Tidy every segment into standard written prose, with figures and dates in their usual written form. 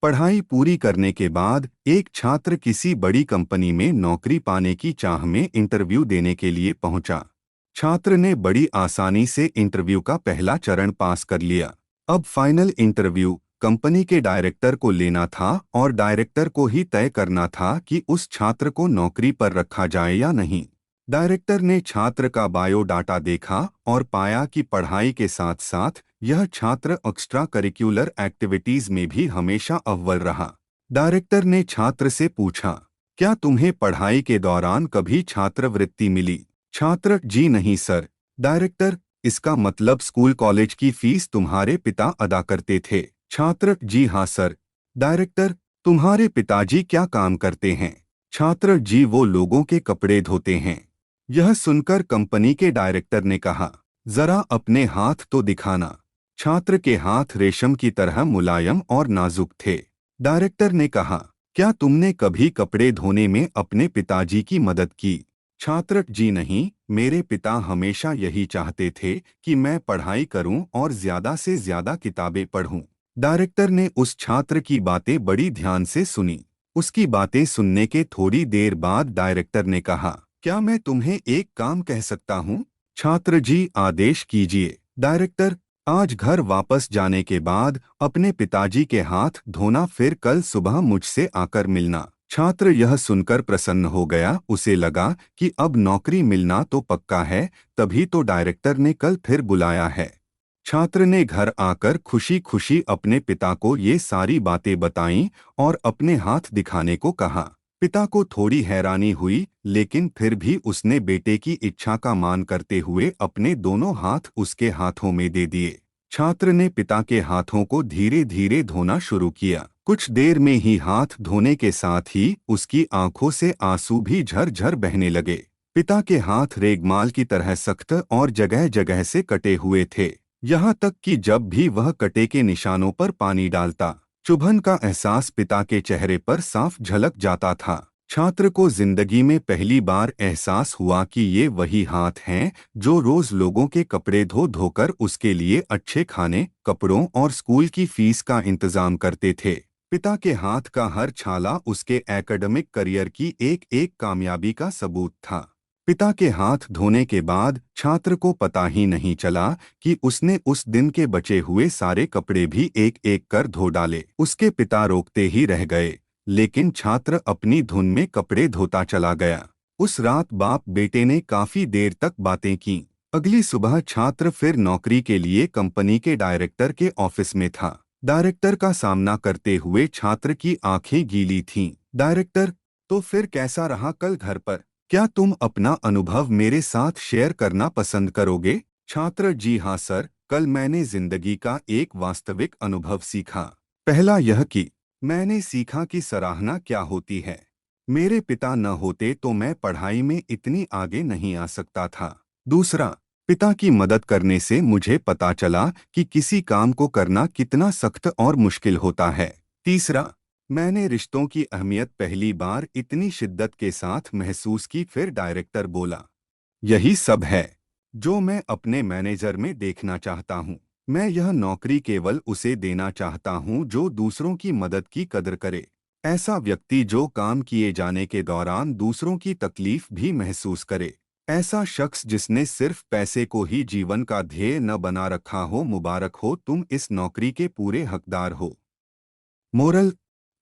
पढ़ाई पूरी करने के बाद एक छात्र किसी बड़ी कंपनी में नौकरी पाने की चाह में इंटरव्यू देने के लिए पहुंचा। छात्र ने बड़ी आसानी से इंटरव्यू का पहला चरण पास कर लिया। अब फाइनल इंटरव्यू कंपनी के डायरेक्टर को लेना था और डायरेक्टर को ही तय करना था कि उस छात्र को नौकरी पर रखा जाए या नहीं। डायरेक्टर ने छात्र का बायोडाटा देखा और पाया कि पढ़ाई के साथ साथ यह छात्र एक्स्ट्रा करिकुलर एक्टिविटीज में भी हमेशा अव्वल रहा। डायरेक्टर ने छात्र से पूछा, क्या तुम्हें पढ़ाई के दौरान कभी छात्रवृत्ति मिली? छात्र, जी नहीं सर। डायरेक्टर, इसका मतलब स्कूल कॉलेज की फीस तुम्हारे पिता अदा करते थे? छात्र, जी हाँ सर। डायरेक्टर, तुम्हारे पिताजी क्या काम करते हैं? छात्र, जी वो लोगों के कपड़े धोते हैं। यह सुनकर कंपनी के डायरेक्टर ने कहा, जरा अपने हाथ तो दिखाना। छात्र के हाथ रेशम की तरह मुलायम और नाजुक थे। डायरेक्टर ने कहा, क्या तुमने कभी कपड़े धोने में अपने पिताजी की मदद की? छात्र, जी नहीं, मेरे पिता हमेशा यही चाहते थे कि मैं पढ़ाई करूं और ज्यादा से ज्यादा किताबें पढूं। डायरेक्टर ने उस छात्र की बातें बड़ी ध्यान से सुनी। उसकी बातें सुनने के थोड़ी देर बाद डायरेक्टर ने कहा, क्या मैं तुम्हें एक काम कह सकता हूँ? छात्र, जी आदेश कीजिए। डायरेक्टर, आज घर वापस जाने के बाद अपने पिताजी के हाथ धोना, फिर कल सुबह मुझसे आकर मिलना। छात्र यह सुनकर प्रसन्न हो गया। उसे लगा कि अब नौकरी मिलना तो पक्का है, तभी तो डायरेक्टर ने कल फिर बुलाया है। छात्र ने घर आकर खुशी खुशी अपने पिता को ये सारी बातें बताईं और अपने हाथ दिखाने को कहा। पिता को थोड़ी हैरानी हुई, लेकिन फिर भी उसने बेटे की इच्छा का मान करते हुए अपने दोनों हाथ उसके हाथों में दे दिए। छात्र ने पिता के हाथों को धीरे धीरे धोना शुरू किया। कुछ देर में ही हाथ धोने के साथ ही उसकी आंखों से आंसू भी झरझर बहने लगे। पिता के हाथ रेगमाल की तरह सख्त और जगह जगह से कटे हुए थे। यहाँ तक कि जब भी वह कटे के निशानों पर पानी डालता, चुभन का एहसास पिता के चेहरे पर साफ झलक जाता था। छात्र को जिंदगी में पहली बार एहसास हुआ कि ये वही हाथ हैं जो रोज लोगों के कपड़े धो धोकर उसके लिए अच्छे खाने, कपड़ों और स्कूल की फीस का इंतजाम करते थे। पिता के हाथ का हर छाला उसके एकेडमिक करियर की एक एक कामयाबी का सबूत था। पिता के हाथ धोने के बाद छात्र को पता ही नहीं चला कि उसने उस दिन के बचे हुए सारे कपड़े भी एक एक कर धो डाले। उसके पिता रोकते ही रह गए, लेकिन छात्र अपनी धुन में कपड़े धोता चला गया। उस रात बाप बेटे ने काफी देर तक बातें की। अगली सुबह छात्र फिर नौकरी के लिए कंपनी के डायरेक्टर के ऑफिस में था। डायरेक्टर का सामना करते हुए छात्र की आंखें गीली थीं। डायरेक्टर, तो फिर कैसा रहा कल घर पर? क्या तुम अपना अनुभव मेरे साथ शेयर करना पसंद करोगे? छात्र, जी हाँ सर, कल मैंने जिंदगी का एक वास्तविक अनुभव सीखा। पहला यह कि मैंने सीखा कि सराहना क्या होती है। मेरे पिता न होते तो मैं पढ़ाई में इतनी आगे नहीं आ सकता था। दूसरा, पिता की मदद करने से मुझे पता चला कि किसी काम को करना कितना सख्त और मुश्किल होता है। तीसरा, मैंने रिश्तों की अहमियत पहली बार इतनी शिद्दत के साथ महसूस की। फिर डायरेक्टर बोला, यही सब है जो मैं अपने मैनेजर में देखना चाहता हूँ। मैं यह नौकरी केवल उसे देना चाहता हूँ जो दूसरों की मदद की कदर करे। ऐसा व्यक्ति जो काम किए जाने के दौरान दूसरों की तकलीफ भी महसूस करे। ऐसा शख्स जिसने सिर्फ पैसे को ही जीवन का ध्येय न बना रखा हो। मुबारक हो, तुम इस नौकरी के पूरे हकदार हो। मोरल,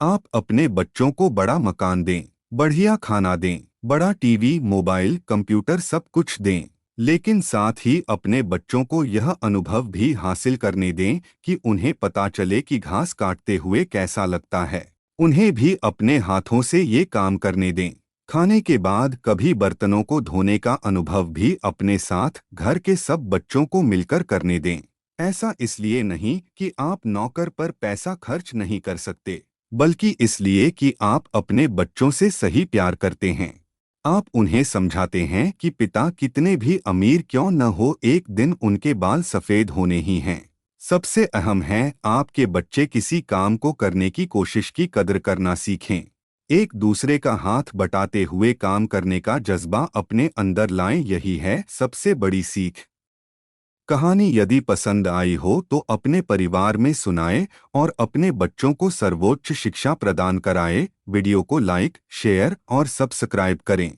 आप अपने बच्चों को बड़ा मकान दें, बढ़िया खाना दें, बड़ा टीवी, मोबाइल, कंप्यूटर सब कुछ दें, लेकिन साथ ही अपने बच्चों को यह अनुभव भी हासिल करने दें कि उन्हें पता चले कि घास काटते हुए कैसा लगता है। उन्हें भी अपने हाथों से ये काम करने दें। खाने के बाद कभी बर्तनों को धोने का अनुभव भी अपने साथ घर के सब बच्चों को मिलकर करने दें। ऐसा इसलिए नहीं कि आप नौकर पर पैसा खर्च नहीं कर सकते, बल्कि इसलिए कि आप अपने बच्चों से सही प्यार करते हैं। आप उन्हें समझाते हैं कि पिता कितने भी अमीर क्यों न हो, एक दिन उनके बाल सफ़ेद होने ही हैं। सबसे अहम है, आपके बच्चे किसी काम को करने की कोशिश की कदर करना सीखें। एक दूसरे का हाथ बटाते हुए काम करने का जज्बा अपने अंदर लाएं, यही है सबसे बड़ी सीख। कहानी यदि पसंद आई हो तो अपने परिवार में सुनाएं और अपने बच्चों को सर्वोच्च शिक्षा प्रदान कराएं। वीडियो को लाइक, शेयर और सब्सक्राइब करें।